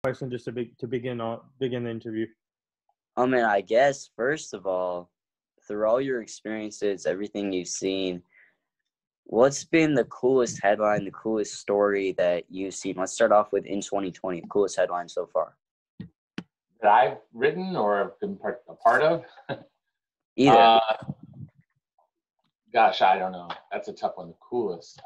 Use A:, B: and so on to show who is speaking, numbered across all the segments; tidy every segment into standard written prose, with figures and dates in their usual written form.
A: question just to begin the interview.
B: And I guess first of all, through all your experiences, everything you've seen, what's been the coolest headline, the coolest story that you've seen? Let's start off with in 2020, coolest headline so far.
C: That I've written or have been a part of?
B: Either.
C: Gosh, I don't know. That's a tough one. The coolest.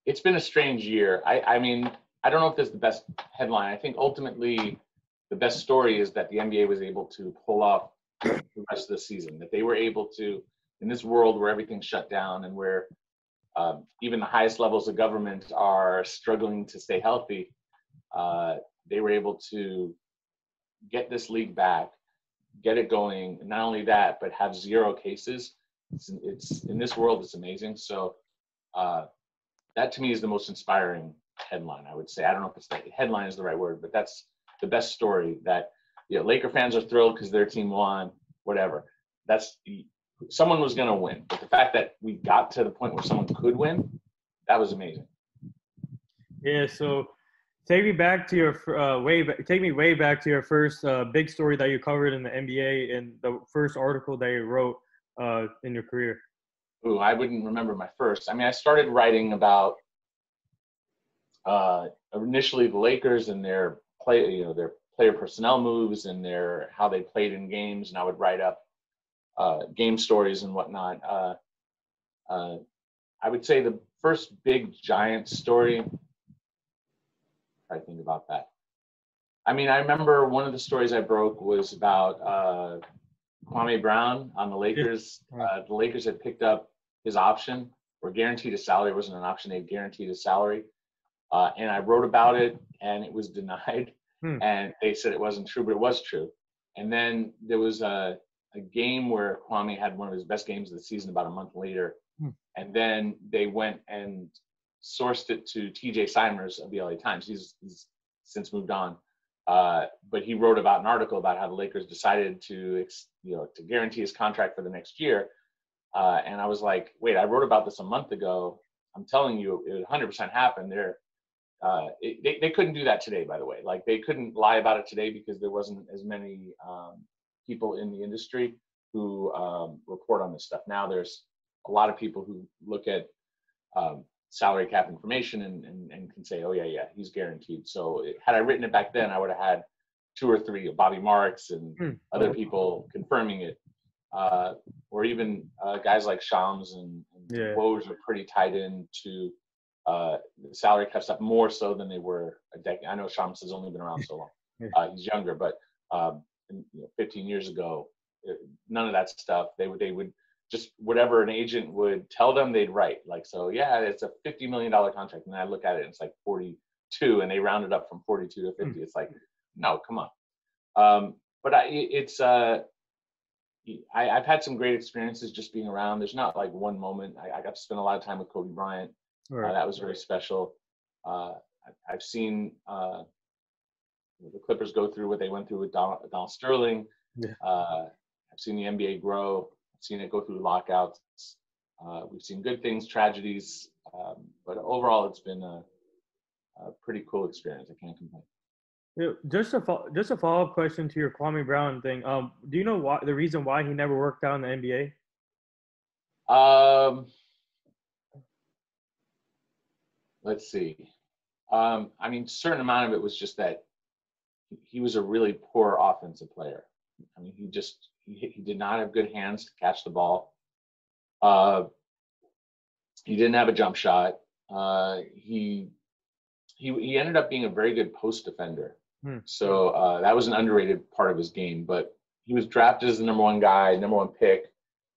C: It's been a strange year. I mean, I don't know if this is the best headline. I think ultimately the best story is that the NBA was able to pull off the rest of the season, that they were able to, in this world where everything's shut down and where even the highest levels of government are struggling to stay healthy, they were able to get this league back, get it going. Not only that, but have 0 cases. It's in this world, it's amazing. So that to me is the most inspiring headline, I would say. I don't know if it's the headline is the right word, but that's the best story. That Laker fans are thrilled because their team won, whatever. Someone was going to win, but the fact that we got to the point where someone could win, that was amazing.
A: Yeah. So take me back to your take me way back to your first big story that you covered in the NBA and the first article that you wrote in your career.
C: Ooh, I wouldn't remember my first. I mean, I started writing about initially the Lakers and their their player personnel moves and how they played in games, and I would write up game stories and whatnot. I would say the first big giant story. I think about that. I mean, I remember one of the stories I broke was about Kwame Brown on the Lakers. The Lakers had picked up his option or guaranteed a salary. It wasn't an option. They guaranteed a salary. And I wrote about it and it was denied. And they said it wasn't true, but it was true. And then there was a game where Kwame had one of his best games of the season about a month later. And then they went and sourced it to TJ Simers of the LA Times. He's since moved on. But he wrote about an article about how the Lakers decided to guarantee his contract for the next year. And I was like, wait, I wrote about this a month ago. I'm telling you, it would 100% happen. They couldn't do that today, by the way. Like, they couldn't lie about it today because there wasn't as many people in the industry who report on this stuff. Now there's a lot of people who look at salary cap information and can say, oh yeah, he's guaranteed. So had I written it back then, I would have had 2 or 3 of Bobby Marks and other people confirming it. Or even guys like Shams and Woj are pretty tied into the salary cap stuff, more so than they were a decade. I know Shams has only been around so long. He's younger, but 15 years ago, none of that stuff. They would just whatever an agent would tell them, they'd write. Like, so yeah, it's a $50 million contract, and I look at it and it's like 42, and they rounded up from 42 to 50. It's like, no, come on. But I've had some great experiences just being around. There's not like one moment. I got to spend a lot of time with Kobe Bryant. That was very special. I've seen the Clippers go through what they went through with Donald Sterling. I've seen the NBA grow. I've seen it go through lockouts. We've seen good things, tragedies, but overall, it's been a pretty cool experience. I can't complain.
A: Just a follow-up question to your Kwame Brown thing. Do you know the reason why he never worked out in the NBA?
C: Let's see. I mean, a certain amount of it was just that he was a really poor offensive player. I mean, he did not have good hands to catch the ball. He didn't have a jump shot. He ended up being a very good post defender. So that was an underrated part of his game. But he was drafted as the number 1 guy, number 1 pick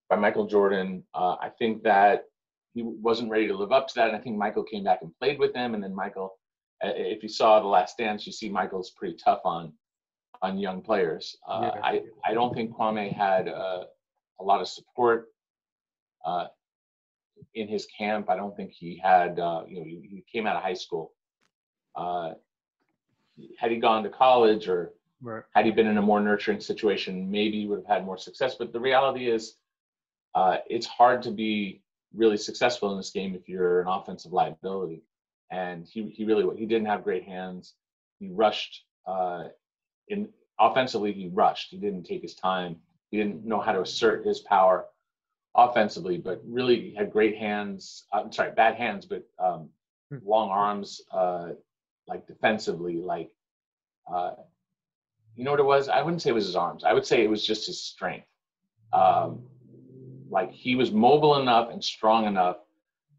C: by Michael Jordan. I think that he wasn't ready to live up to that. And I think Michael came back and played with him. And then Michael, if you saw The Last Dance, you see Michael's pretty tough on young players. I don't think Kwame had a lot of support in his camp. I don't think he had, he came out of high school. Had he gone to college or had he been in a more nurturing situation, maybe he would have had more success. But the reality is, it's hard to be really successful in this game if you're an offensive liability. And he didn't have great hands. he rushed in offensively. He rushed. He didn't take his time. He didn't know how to assert his power offensively, but really had great hands. I'm sorry, bad hands, but long arms. Like defensively, like you know what it was? I wouldn't say it was his arms. I would say it was just his strength. Like he was mobile enough and strong enough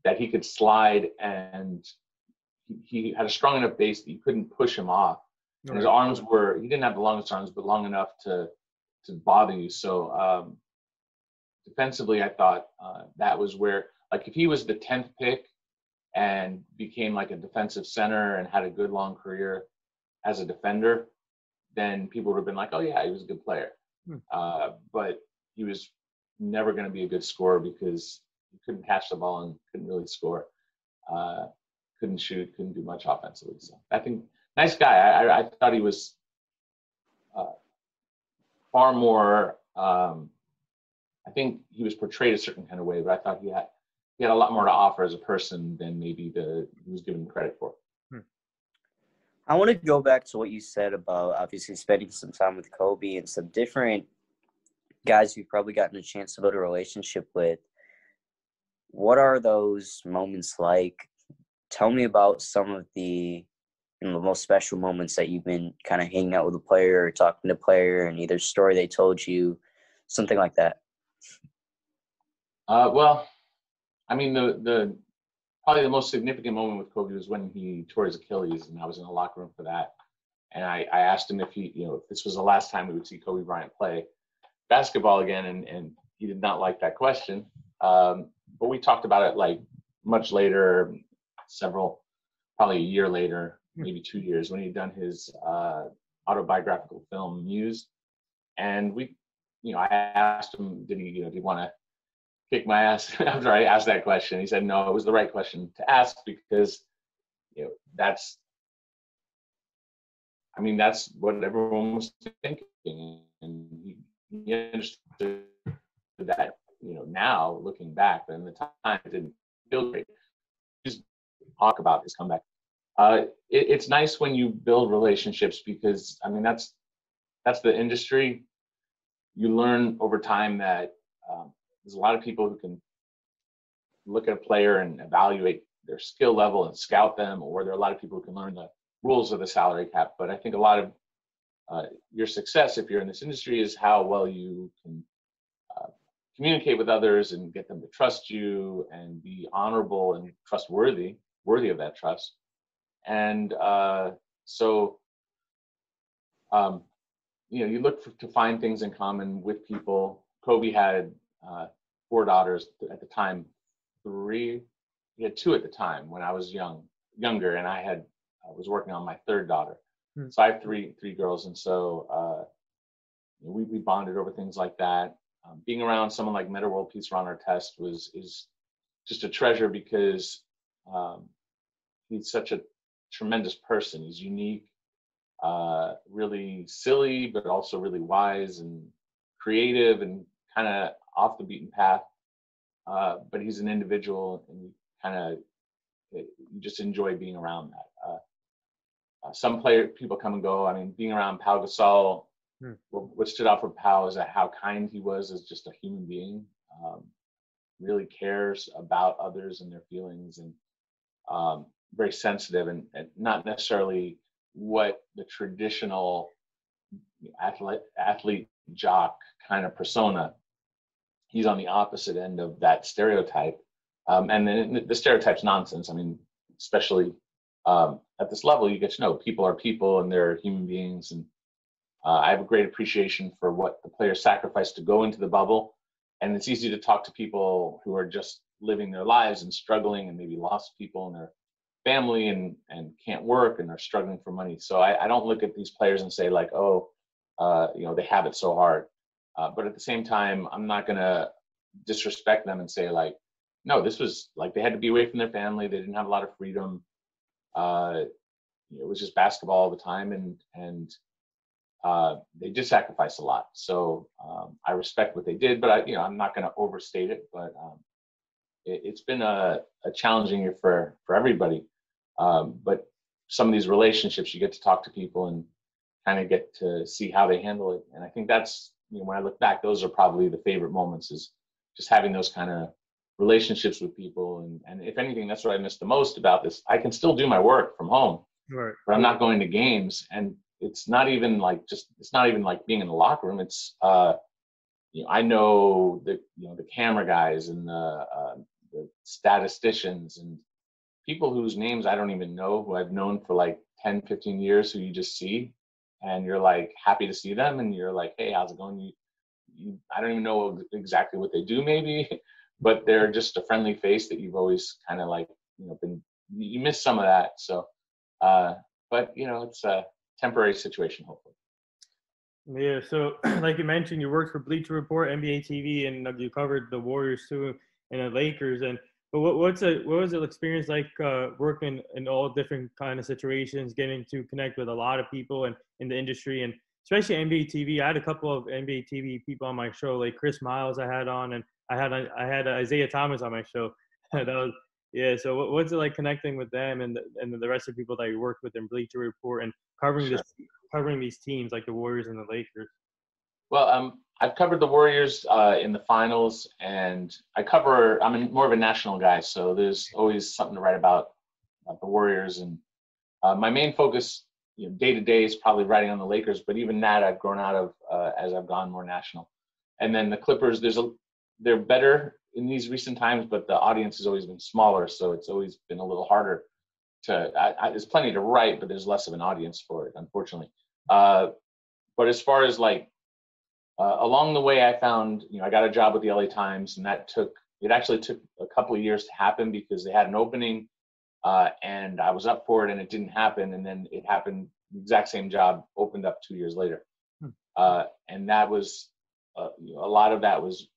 C: that he could slide, and he had a strong enough base that you couldn't push him off. And his arms were, he didn't have the longest arms, but long enough to bother you. So defensively, I thought that was where, like if he was the 10th pick and became like a defensive center and had a good long career as a defender, then people would have been like, oh yeah, he was a good player. But he was never going to be a good scorer because he couldn't catch the ball and couldn't really score. Couldn't shoot, couldn't do much offensively. So I think nice guy. I thought he was far more. I think he was portrayed a certain kind of way, but I thought he had a lot more to offer as a person than maybe he was given credit for.
B: I want to go back to what you said about obviously spending some time with Kobe and some different guys you've probably gotten a chance to build a relationship with. What are those moments like? Tell me about some of the most special moments that you've been kind of hanging out with a player or talking to a player, and either story they told you, something like that.
C: Well, I mean, the probably the most significant moment with Kobe was when he tore his Achilles, and I was in the locker room for that. And I asked him if if this was the last time we would see Kobe Bryant play basketball again, and he did not like that question. But we talked about it like much later, probably a year later, maybe 2 years, when he'd done his autobiographical film Muse. And I asked him, did he want to kick my ass after I asked that question? He said, no, it was the right question to ask because, that's what everyone was thinking. And he understood that, now looking back, but in the time it didn't feel great. Just talk about his comeback. It's nice when you build relationships because, that's the industry. You learn over time that there's a lot of people who can look at a player and evaluate their skill level and scout them, or there are a lot of people who can learn the rules of the salary cap. But I think a lot of your success, if you're in this industry, is how well you can communicate with others and get them to trust you and be honorable and worthy of that trust. And you look to find things in common with people. Kobe had 4 daughters at the time. 3, he had 2 at the time when I was younger, and I was working on my 3rd daughter. So I have three girls, and so we bonded over things like that. Being around someone like Metta World Peace Runner Test is just a treasure because he's such a tremendous person. He's unique, really silly, but also really wise and creative and kind of off the beaten path. But he's an individual, and you just enjoy being around that. Some people come and go. Being around Pau Gasol, what stood out for Pau is that how kind he was as just a human being. Really cares about others and their feelings, and very sensitive, and not necessarily what the traditional athlete jock kind of persona. He's on the opposite end of that stereotype, and then the stereotype's nonsense. Especially at this level, you get to know people are people and they're human beings, and I have a great appreciation for what the players sacrificed to go into the bubble. And it's easy to talk to people who are just living their lives and struggling, and maybe lost people in their family and can't work and are struggling for money. So I don't look at these players and say like, they have it so hard. But at the same time, I'm not going to disrespect them and say like, no, this was like they had to be away from their family. They didn't have a lot of freedom. It was just basketball all the time, and they did sacrifice a lot. So I respect what they did, but I'm not going to overstate it. But it's been a challenging year for everybody. But some of these relationships, you get to talk to people and kind of get to see how they handle it. And I think that's, when I look back, those are probably the favorite moments, is just having those kind of relationships with people. And if anything, that's what I miss the most about this. I can still do my work from home,
A: Right.
C: but I'm not going to games. And it's not even like being in the locker room. It's, I know the camera guys and the statisticians and people whose names I don't even know, who I've known for like 10, 15 years, who you just see and you're like happy to see them. And you're like, hey, how's it going? I don't even know exactly what they do maybe, but they're just a friendly face that you've always kind of like, you miss some of that. So, but it's a temporary situation, hopefully.
A: Yeah, so like you mentioned, you worked for Bleacher Report, NBA TV, and you covered the Warriors too, and the Lakers. But what was the experience like working in all different kind of situations, getting to connect with a lot of people and in the industry, and especially NBA TV? I had a couple of NBA TV people on my show, like Chris Miles I had on, and I had Isaiah Thomas on my show. That was, yeah. So what's it like connecting with them and the rest of the people that you worked with in Bleacher Report and covering these teams like the Warriors and the Lakers?
C: Well, I've covered the Warriors in the finals, and I'm more of a national guy, so there's always something to write about the Warriors. And my main focus, day to day, is probably writing on the Lakers. But even that, I've grown out of as I've gone more national. And then the Clippers, they're better in these recent times, but the audience has always been smaller, so it's always been a little harder there's plenty to write, but there's less of an audience for it, unfortunately. But as far as along the way, I found, I got a job with the LA Times, and it actually took a couple of years to happen because they had an opening, and I was up for it, and it didn't happen. And then it happened, the exact same job opened up 2 years later. And that was, a lot of that was,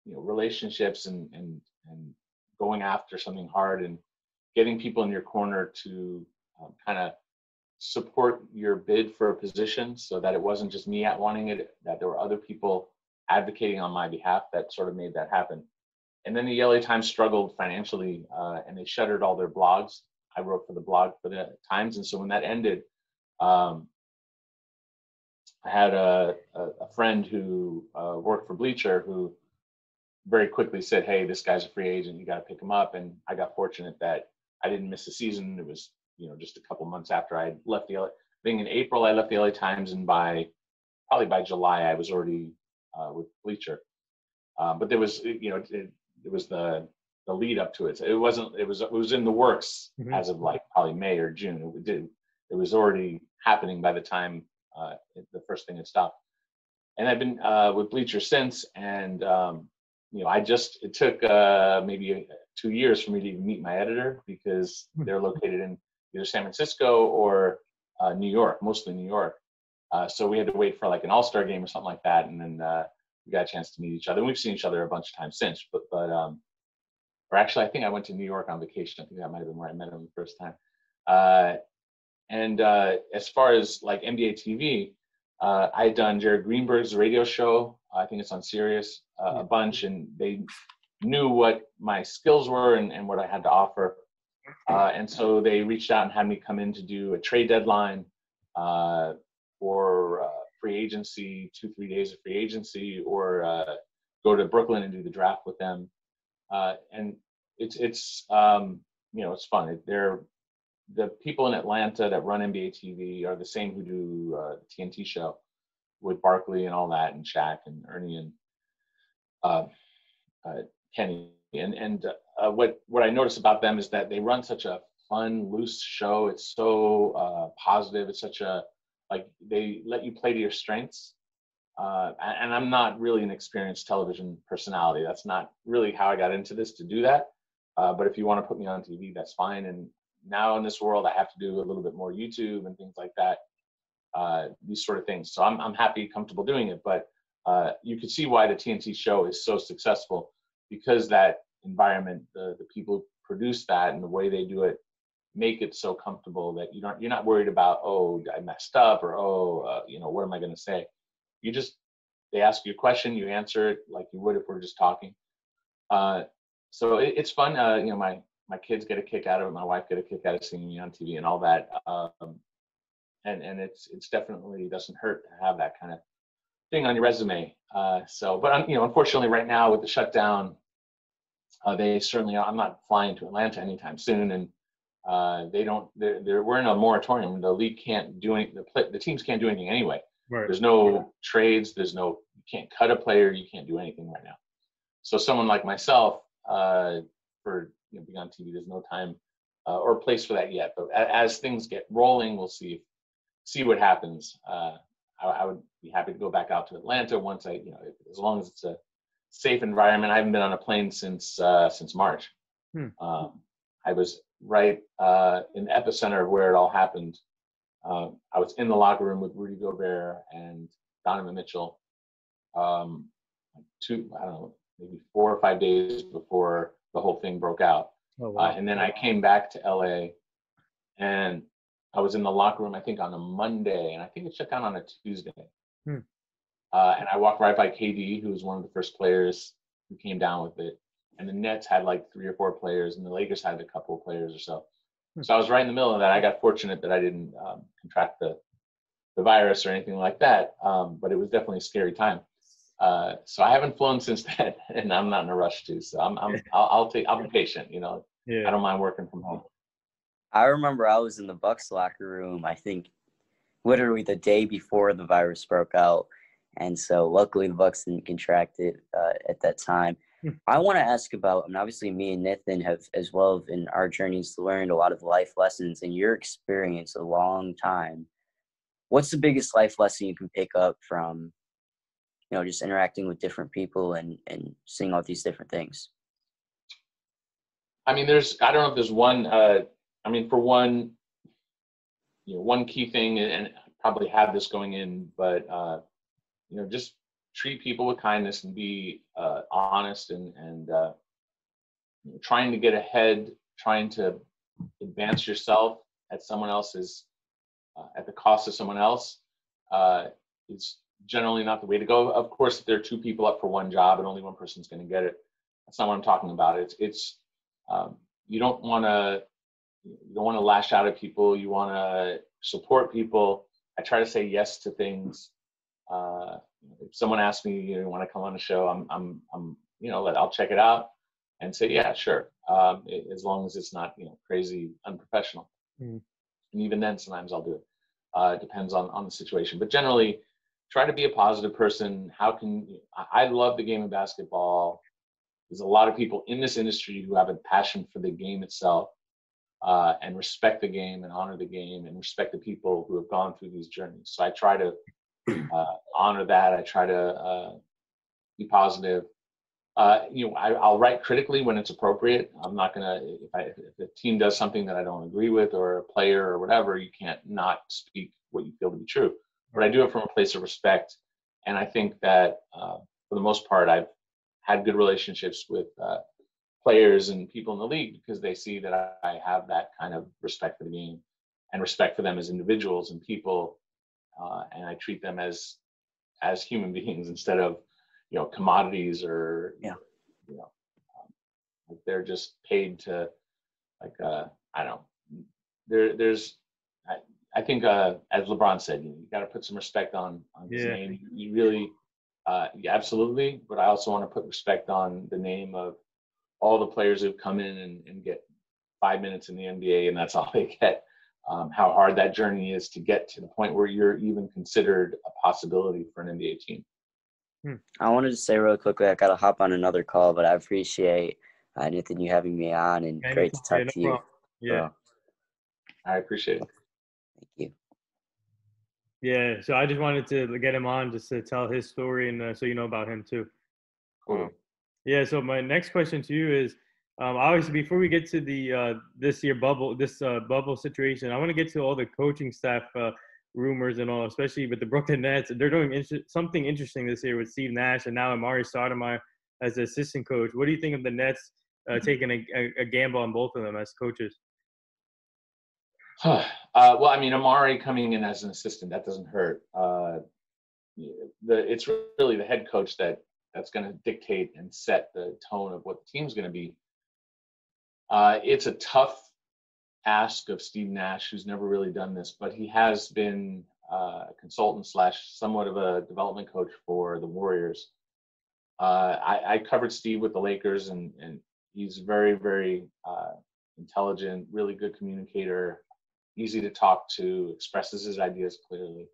C: relationships and going after something hard and getting people in your corner to kind of support your bid for a position, so that it wasn't just me wanting it, that there were other people advocating on my behalf that sort of made that happen. And then the LA Times struggled financially, and they shuttered all their blogs. I wrote for the blog for the Times. And so when that ended, I had a friend who worked for Bleacher who very quickly said, hey, this guy's a free agent, you got to pick him up. And I got fortunate that I didn't miss the season. It was, just a couple months after I left the LA. I think in April I left the LA Times, and probably by July I was already with Bleacher. But there was, it was the lead up to it. So it was in the works as of like probably May or June. It was already happening by the time the first thing had stopped. And I've been with Bleacher since, and it took maybe 2 years for me to even meet my editor, because they're located in either San Francisco or New York, mostly New York. So we had to wait for like an all-star game or something like that. And then we got a chance to meet each other. And we've seen each other a bunch of times since, or actually, I think I went to New York on vacation. I think that might've been where I met him the first time. And as far as like NBA TV, I had done Jared Greenberg's radio show. I think it's on Sirius a bunch, and they knew what my skills were and what I had to offer. And so they reached out and had me come in to do a trade deadline or free agency, 2-3 days of free agency, or go to Brooklyn and do the draft with them. And it's fun. The people in Atlanta that run NBA TV are the same who do the TNT show with Barkley and all that, and Shaq and Ernie and Kenny. And what I notice about them is that they run such a fun, loose show. It's so positive. It's such they let you play to your strengths. And I'm not really an experienced television personality. That's not really how I got into this, to do that. But if you want to put me on TV, that's fine. And now in this world, I have to do a little bit more YouTube and things like that, these sort of things. So I'm happy, comfortable doing it. But you can see why the TNT show is so successful, because that environment, the people who produce that and the way they do it, make it so comfortable that you're not worried about, oh, I messed up, or what am I going to say? They ask you a question, you answer it like you would if we're just talking. So it's fun. My my kids get a kick out of it. My wife get a kick out of seeing me on TV and all that. And it's definitely doesn't hurt to have that kind of thing on your resume. But unfortunately right now with the shutdown, I'm not flying to Atlanta anytime soon, and we're in a moratorium. The league can't do anything. The teams can't do anything anyway.
A: Right.
C: There's no trades. You can't cut a player. You can't do anything right now. So someone like myself, for being on TV, there's no time or place for that yet. But as things get rolling, we'll see what happens. I would be happy to go back out to Atlanta once as long as it's a safe environment. I haven't been on a plane since March. I was right in the epicenter of where it all happened. I was in the locker room with Rudy Gobert and Donovan Mitchell. Maybe 4 or 5 days before the whole thing broke out.
A: Oh, wow.
C: And then I came back to LA, and I was in the locker room, I think on a Monday, and I think it shut down on a Tuesday. And I walked right by KD, who was one of the first players who came down with it. And the Nets had like 3 or 4 players, and the Lakers had a couple of players or so. So I was right in the middle of that. I got fortunate that I didn't contract the virus or anything like that, but it was definitely a scary time. So I haven't flown since then, and I'm not in a rush to. So I'll be patient.
A: Yeah.
C: I don't mind working from home.
B: I remember I was in the Bucks locker room, I think literally the day before the virus broke out. And so luckily the Bucks didn't contract it at that time. I want to ask about, obviously me and Nathan have, as well in our journeys, learned a lot of life lessons. In your experience, a long time, what's the biggest life lesson you can pick up from, just interacting with different people and seeing all these different things?
C: I don't know if there's one, for one, one key thing, and I probably have this going in, but, just treat people with kindness and be honest and trying to get ahead, trying to advance yourself at someone else's, at the cost of someone else, is generally not the way to go. Of course, if there are 2 people up for one job and only one person's going to get it, that's not what I'm talking about. It's you don't want to lash out at people. You want to support people. I try to say yes to things. If someone asks me, you want to come on the show, I'll check it out and say, yeah, sure. As long as it's not, crazy unprofessional. And even then, sometimes I'll do it. It depends on the situation. But generally, try to be a positive person. I love the game of basketball. There's a lot of people in this industry who have a passion for the game itself, and respect the game and honor the game and respect the people who have gone through these journeys. So I try to honor that. I try to be positive. I'll write critically when it's appropriate. I'm not gonna, if a team does something that I don't agree with, or a player or whatever, you can't not speak what you feel to be true. But I do it from a place of respect, and I think that for the most part, I've had good relationships with players and people in the league because they see that I have that kind of respect for the game and respect for them as individuals and people, and I treat them as human beings instead of commodities or like they're just paid to, like I don't know. I think as LeBron said, you got to put some respect on his name. You really, absolutely. But I also want to put respect on the name of all the players who've come in and get 5 minutes in the NBA, and that's all they get. How hard that journey is to get to the point where you're even considered a possibility for an NBA team.
B: I wanted to say real quickly, I got to hop on another call, but I appreciate Nathan, you having me on, and great to talk to you.
A: Yeah.
B: So,
C: I appreciate it.
B: thank you.
A: Yeah, so I just wanted to get him on just to tell his story, and so you know about him too.
C: Cool.
A: Yeah, so my next question to you is, obviously before we get to the this bubble situation, I want to get to all the coaching staff rumors and all, especially with the Brooklyn Nets. They're doing something interesting this year with Steve Nash and now Amari Stoudemire as the assistant coach. What do you think of the Nets taking a gamble on both of them as coaches?
C: Well, Amari coming in as an assistant, that doesn't hurt. It's really the head coach that's going to dictate and set the tone of what the team's going to be. It's a tough ask of Steve Nash, who's never really done this, but he has been a consultant / somewhat of a development coach for the Warriors. I covered Steve with the Lakers, and he's very, very intelligent, really good communicator, easy to talk to, expresses his ideas clearly.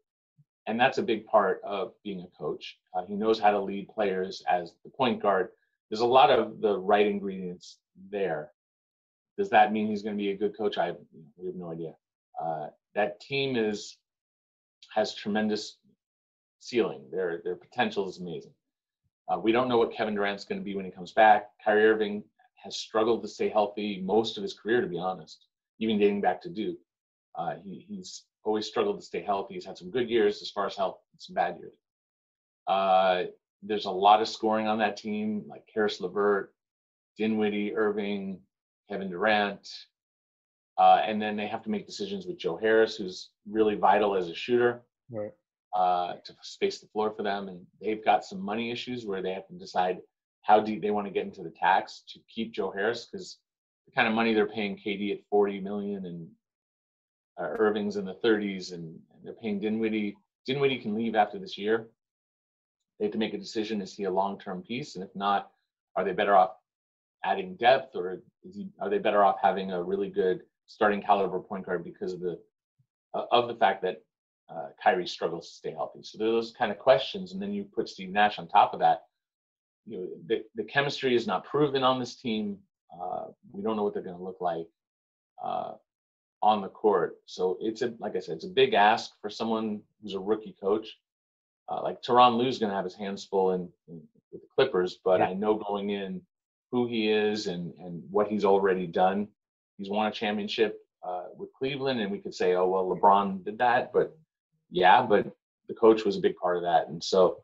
C: And that's a big part of being a coach. He knows how to lead players as the point guard. There's a lot of the right ingredients there. Does that mean he's going to be a good coach? We have no idea. That team has tremendous ceiling. Their potential is amazing. We don't know what Kevin Durant's going to be when he comes back. Kyrie Irving has struggled to stay healthy most of his career, to be honest, even dating back to Duke. He's always struggled to stay healthy. He's had some good years as far as health and some bad years. There's a lot of scoring on that team, like Karis LeVert, Dinwiddie, Irving, Kevin Durant. And then they have to make decisions with Joe Harris, who's really vital as a shooter,
A: Right.
C: To space the floor for them. And they've got some money issues where they have to decide how deep they want to get into the tax to keep Joe Harris, because the kind of money they're paying KD at $40 million and Irving's in the 30s, and they're paying Dinwiddie. Dinwiddie can leave after this year. They have to make a decision: is he a long-term piece? And if not, are they better off adding depth, or are they better off having a really good starting caliber point guard because of the fact that Kyrie struggles to stay healthy? So there are those kind of questions, and then you put Steve Nash on top of that. The chemistry is not proven on this team. We don't know what they're going to look like on the court. So like I said, it's a big ask for someone who's a rookie coach. Like Tyronn Lue's going to have his hands full with the Clippers, but I know going in who he is and what he's already done. He's won a championship with Cleveland, and we could say, oh, well, LeBron did that, but the coach was a big part of that. And so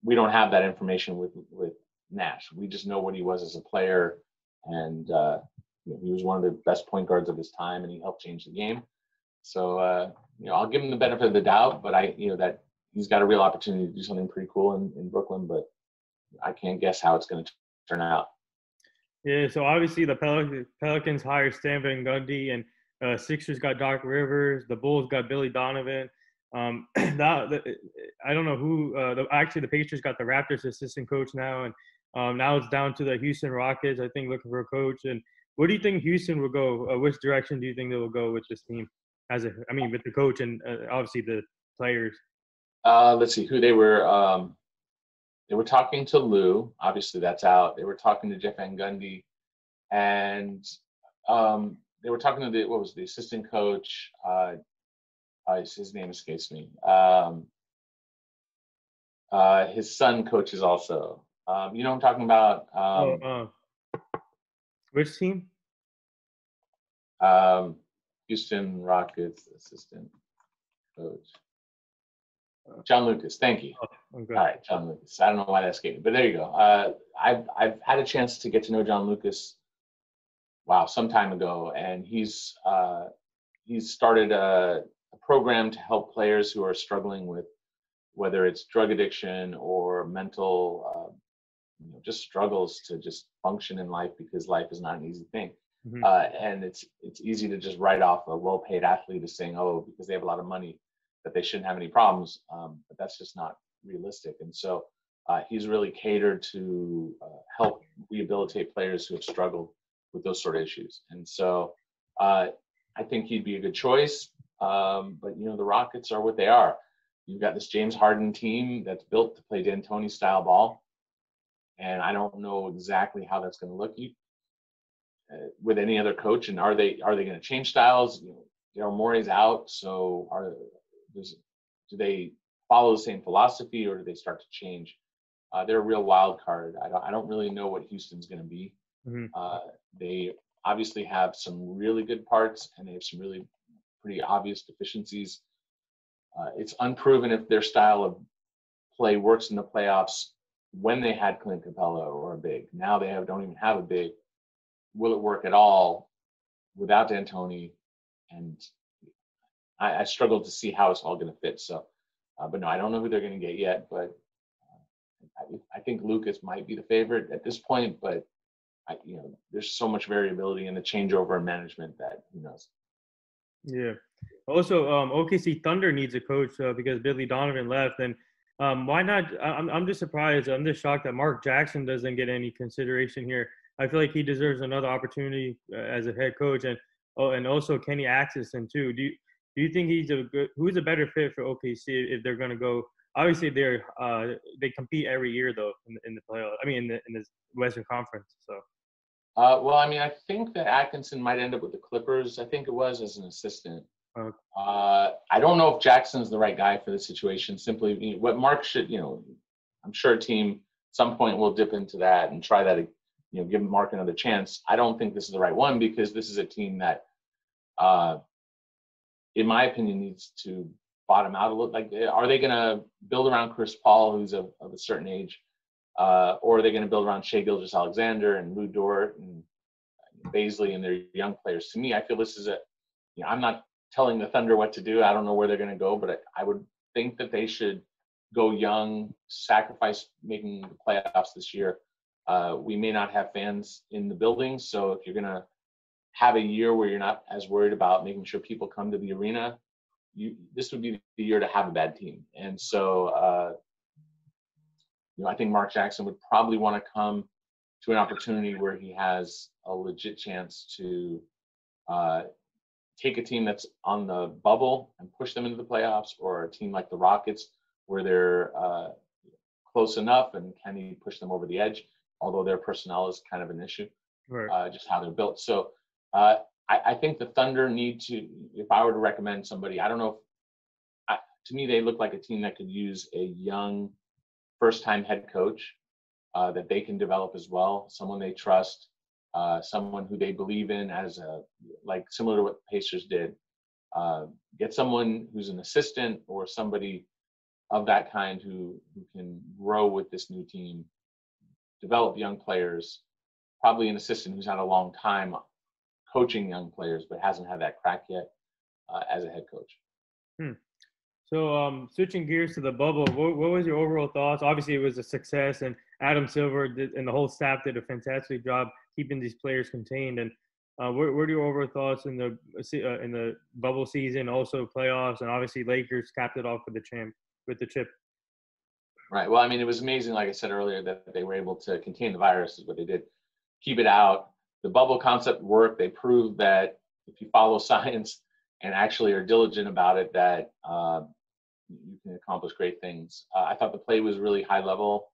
C: we don't have that information with Nash. We just know what he was as a player, and he was one of the best point guards of his time, and he helped change the game. So I'll give him the benefit of the doubt, but that he's got a real opportunity to do something pretty cool in Brooklyn, but I can't guess how it's going to turn out.
A: Yeah, so obviously the Pelicans hired Stan Van Gundy, and Sixers got Doc Rivers. The Bulls got Billy Donovan. I don't know who. Actually, the Pacers got the Raptors assistant coach now, and now it's down to the Houston Rockets, I think, looking for a coach. And where do you think Houston will go? Which direction do you think they will go with this team? With the coach and obviously the players.
C: Let's see who they were. They were talking to Lou. Obviously, that's out. They were talking to Jeff Van Gundy, and they were talking to the assistant coach. His name escapes me. His son coaches also. You know what I'm talking about?
A: Which team?
C: Houston Rockets assistant coach. John Lucas, thank you.
A: Oh, okay.
C: All right, John Lucas. I don't know why that escaped me, but there you go. I've had a chance to get to know John Lucas, some time ago, and he's started a program to help players who are struggling with whether it's drug addiction or mental, just struggles to just function in life, because life is not an easy thing.
A: Mm-hmm.
C: And it's easy to just write off a well-paid athlete as saying, oh, because they have a lot of money, that they shouldn't have any problems. But that's just not realistic. And so he's really catered to help rehabilitate players who have struggled with those sort of issues. And so I think he'd be a good choice. But the Rockets are what they are. You've got this James Harden team that's built to play D'Antoni style ball, and I don't know exactly how that's going to look with any other coach. And are they going to change styles? Daryl Morey's out, so do they follow the same philosophy, or do they start to change? They're a real wild card. I don't really know what Houston's going to be.
A: Mm-hmm.
C: They obviously have some really good parts, and they have some really pretty obvious deficiencies. It's unproven if their style of play works in the playoffs when they had Clint Capella or a big. Now they don't even have a big. Will it work at all without D'Antoni? And I struggle to see how it's all going to fit. So, but no, I don't know who they're going to get yet. But I think Lucas might be the favorite at this point. But there's so much variability in the changeover in management that who knows.
A: Yeah. Also, OKC Thunder needs a coach because Billy Donovan left, and why not? I'm just surprised. I'm just shocked that Mark Jackson doesn't get any consideration here. I feel like he deserves another opportunity as a head coach, and also Kenny Atkinson too. Do you think who's a better fit for OKC if they're going to go? Obviously, they compete every year though in the playoffs. I mean, in the Western Conference. So.
C: Well, I mean, I think that Atkinson might end up with the Clippers. I think it was as an assistant.
A: Okay.
C: I don't know if Jackson's the right guy for the situation. Simply, what Mark should, I'm sure a team at some point will dip into that and try that, give Mark another chance. I don't think this is the right one because this is a team that, in my opinion, needs to bottom out a little. Like, are they going to build around Chris Paul, who's of a certain age? Or are they going to build around Shai Gilgeous-Alexander and Lou Dort and Baisley and their young players? To me, I feel this is I'm not telling the Thunder what to do. I don't know where they're going to go, but I would think that they should go young, sacrifice making the playoffs this year. We may not have fans in the building, so if you're going to have a year where you're not as worried about making sure people come to the arena, this would be the year to have a bad team. And so, I think Mark Jackson would probably want to come to an opportunity where he has a legit chance to take a team that's on the bubble and push them into the playoffs, or a team like the Rockets where they're close enough and can he push them over the edge, although their personnel is kind of an issue,
A: right.
C: Just how they're built. So I think the Thunder need to, if I were to recommend somebody, I don't know if, to me, they look like a team that could use a young first-time head coach that they can develop as well, someone they trust, someone who they believe in like similar to what the Pacers did. Get someone who's an assistant or somebody of that kind who can grow with this new team, develop young players, probably an assistant who's had a long time coaching young players but hasn't had that crack yet as a head coach.
A: So switching gears to the bubble, what was your overall thoughts? Obviously, it was a success, and Adam Silver and the whole staff did a fantastic job keeping these players contained. And what are your overall thoughts in the bubble season, also playoffs, and obviously Lakers capped it off with the chip?
C: Right. Well, I mean, it was amazing, like I said earlier, that they were able to contain the virus is what they did. Keep it out. The bubble concept worked. They proved that if you follow science and actually are diligent about it, that you can accomplish great things. I thought the play was really high level.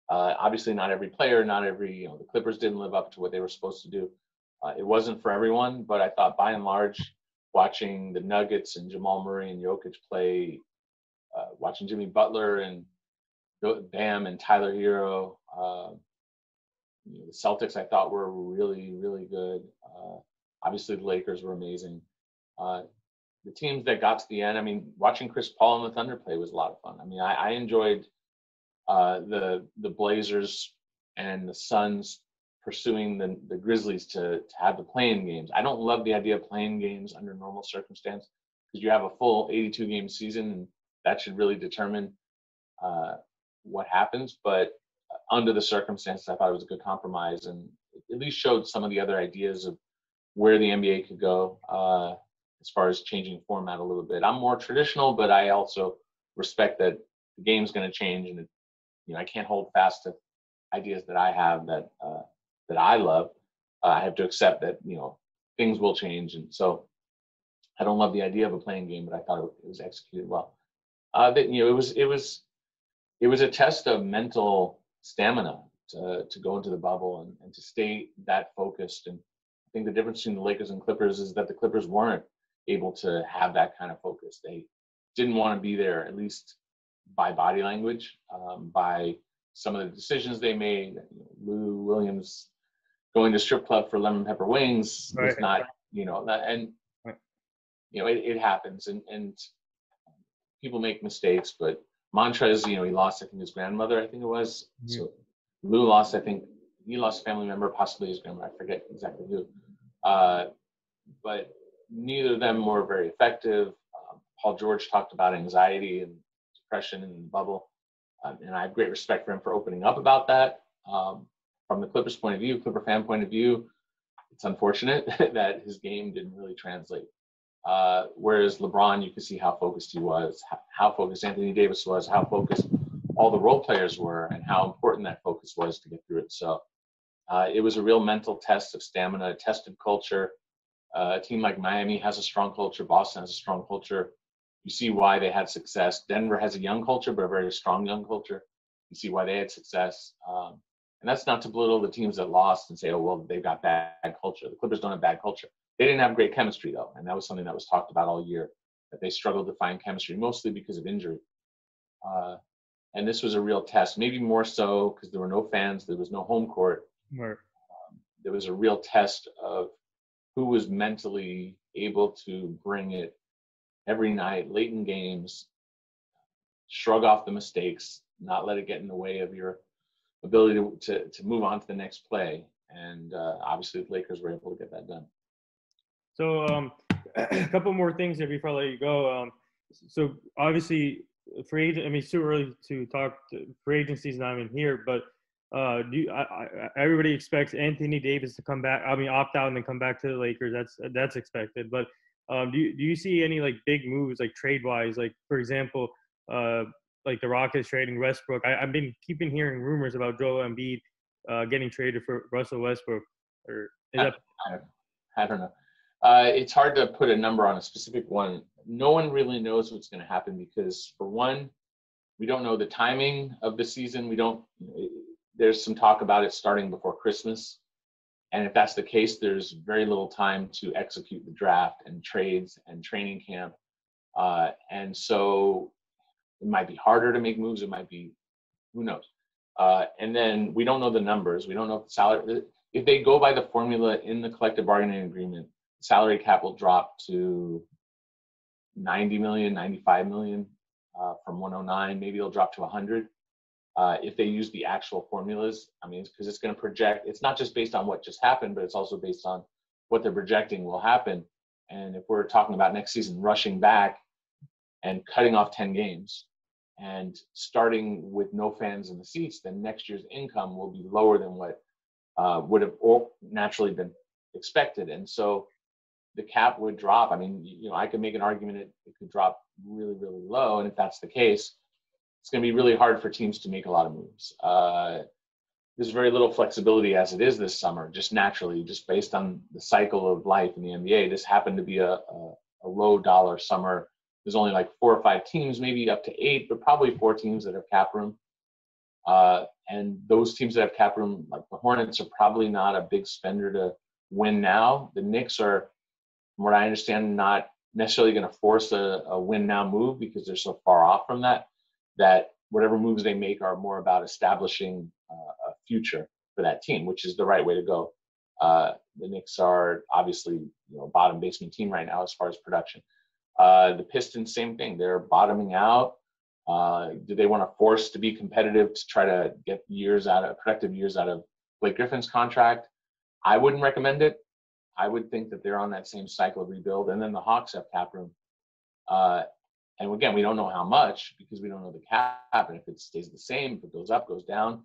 C: Obviously, not every player, the Clippers didn't live up to what they were supposed to do. It wasn't for everyone, but I thought by and large, watching the Nuggets and Jamal Murray and Jokic play, watching Jimmy Butler and Bam and Tyler Hero, the Celtics I thought were really, really good. Obviously, the Lakers were amazing. The teams that got to the end, I mean, watching Chris Paul and the Thunder play was a lot of fun. I mean, I enjoyed the Blazers and the Suns pursuing the Grizzlies to have the play-in games. I don't love the idea of playing games under normal circumstance because you have a full 82-game season, and that should really determine what happens. But under the circumstances, I thought it was a good compromise and at least showed some of the other ideas of where the NBA could go as far as changing format a little bit. I'm more traditional, but I also respect that the game's going to change, and I can't hold fast to ideas that I have that I love. I have to accept that things will change, and so I don't love the idea of a playing game, but I thought it was executed well. It was a test of mental stamina to go into the bubble and to stay that focused. And I think the difference between the Lakers and Clippers is that the Clippers weren't able to have that kind of focus. They didn't want to be there, at least by body language, by some of the decisions they made. Lou Williams going to strip club for lemon pepper wings was not, it happens, and people make mistakes, but Montrez, he lost, I think, his grandmother, I think it was. Mm-hmm. So Lou lost, I think, he lost a family member, possibly his grandmother, I forget exactly who. But neither of them were very effective. Paul George talked about anxiety and depression in the bubble, and I have great respect for him for opening up about that. from the Clippers point of view, Clipper fan point of view, it's unfortunate that his game didn't really translate. Whereas LeBron, you could see how focused he was, how focused Anthony Davis was, how focused all the role players were, and how important that focus was to get through it. So it was a real mental test of stamina, tested culture. A team like Miami has a strong culture. Boston has a strong culture. You see why they had success. Denver has a young culture, but a very strong young culture. You see why they had success. And that's not to belittle the teams that lost and say, oh, well, they've got bad culture. The Clippers don't have bad culture. They didn't have great chemistry, though. And that was something that was talked about all year, that they struggled to find chemistry, mostly because of injury. And this was a real test, maybe more so because there were no fans. There was no home court.
A: Right.
C: There was a real test of who was mentally able to bring it every night, late in games, shrug off the mistakes, not let it get in the way of your ability to move on to the next play. And obviously the Lakers were able to get that done.
A: So a couple more things here before I let you go. So obviously free agent, I mean, it's too early to talk free agency's not even here, but everybody expects Anthony Davis to come back. I mean, opt out and then come back to the Lakers. That's expected. But do you see any like big moves like trade wise? Like for example, like the Rockets trading Westbrook. I've been keeping hearing rumors about Joel Embiid getting traded for Russell Westbrook. Or is that?
C: I don't know. It's hard to put a number on a specific one. No one really knows what's going to happen because, for one, we don't know the timing of the season. There's some talk about it starting before Christmas. And if that's the case, there's very little time to execute the draft and trades and training camp. And so it might be harder to make moves. It might be, who knows? And then we don't know the numbers. We don't know if the salary, if they go by the formula in the collective bargaining agreement, the salary cap will drop to 90 million, 95 million from 109. Maybe it'll drop to 100. If they use the actual formulas, I mean, because it's going to project, it's not just based on what just happened, but it's also based on what they're projecting will happen. And if we're talking about next season rushing back and cutting off 10 games and starting with no fans in the seats, then next year's income will be lower than what would have naturally been expected. And so the cap would drop. I mean, I could make an argument it could drop really, really low. And if that's the case, it's going to be really hard for teams to make a lot of moves. There's very little flexibility as it is this summer, just naturally, just based on the cycle of life in the NBA. This happened to be a low dollar summer. There's only like 4 or 5 teams, maybe up to 8, but probably 4 teams that have cap room. And those teams that have cap room, like the Hornets, are probably not a big spender to win now. The Knicks are, from what I understand, not necessarily going to force a win now move because they're so far off from that whatever moves they make are more about establishing a future for that team, which is the right way to go. The Knicks are obviously bottom basement team right now as far as production. The Pistons, same thing. They're bottoming out. Do they want to force to be competitive to try to get productive years out of Blake Griffin's contract? I wouldn't recommend it. I would think that they're on that same cycle of rebuild. And then the Hawks have cap room. And again, we don't know how much because we don't know the cap. And if it stays the same, if it goes up, goes down,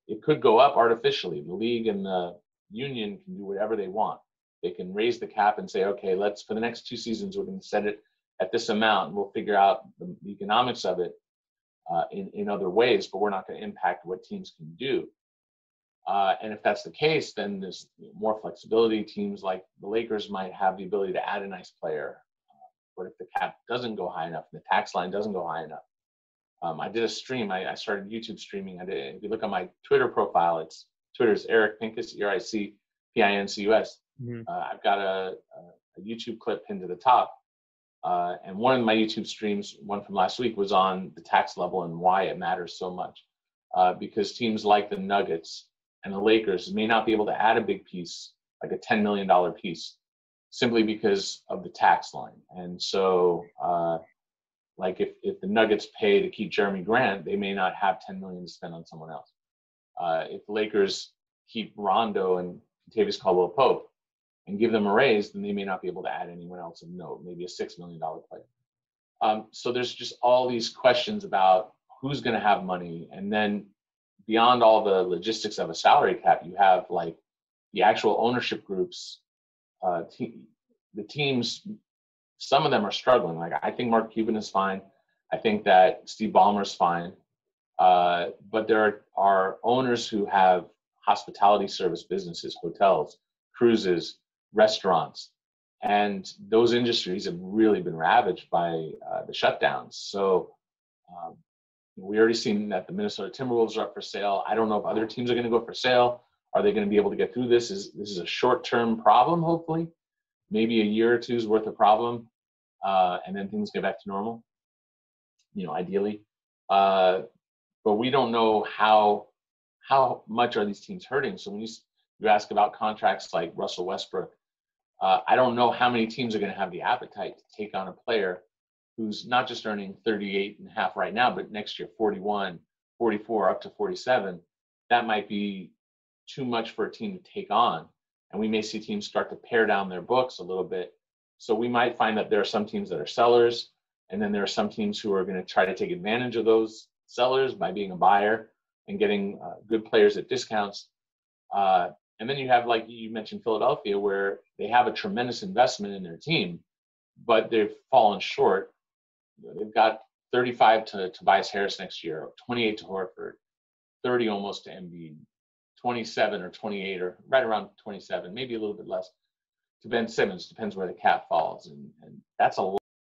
C: it could go up artificially. The league and the union can do whatever they want. They can raise the cap and say, okay, for the next 2 seasons, we're going to set it at this amount, and we'll figure out the economics of it in other ways, but we're not going to impact what teams can do. And if that's the case, then there's more flexibility. Teams like the Lakers might have the ability to add a nice player. But if the cap doesn't go high enough, the tax line doesn't go high enough. I did a stream. I started YouTube streaming. If you look on my Twitter profile, Twitter's Eric Pincus, ERICPINCUS. Mm-hmm. I've got a YouTube clip pinned to the top. And one of my YouTube streams, one from last week, was on the tax level and why it matters so much. Because teams like the Nuggets and the Lakers may not be able to add a big piece, like a $10 million piece, simply because of the tax line. And so, like if the Nuggets pay to keep Jeremy Grant, they may not have $10 million to spend on someone else. If the Lakers keep Rondo and Kentavious Caldwell-Pope and give them a raise, then they may not be able to add anyone else of note, maybe a $6 million player. So there's just all these questions about who's going to have money. And then beyond all the logistics of a salary cap, you have like the actual ownership groups, the teams. Some of them are struggling. Like I think Mark Cuban is fine. I think that Steve Ballmer's fine. But there are owners who have hospitality service businesses, hotels, cruises, restaurants, and those industries have really been ravaged by the shutdowns. So we already seen that the Minnesota Timberwolves are up for sale. I don't know if other teams are going to go for sale. Are they going to be able to get through this? This is a short-term problem, hopefully, maybe a year or two's worth of problem, and then things get back to normal, ideally. But we don't know how much are these teams hurting. So when you ask about contracts like Russell Westbrook, I don't know how many teams are going to have the appetite to take on a player who's not just earning 38 and a half right now, but next year 41, 44, up to 47. That might be too much for a team to take on. And we may see teams start to pare down their books a little bit. So we might find that there are some teams that are sellers, and then there are some teams who are going to try to take advantage of those sellers by being a buyer and getting good players at discounts. And then you have, like you mentioned, Philadelphia, where they have a tremendous investment in their team, but they've fallen short. They've got 35 to Tobias Harris next year, 28 to Horford, 30 almost to Embiid, 27 or 28 or right around 27, maybe a little bit less to Ben Simmons, depends where the cap falls. And that's a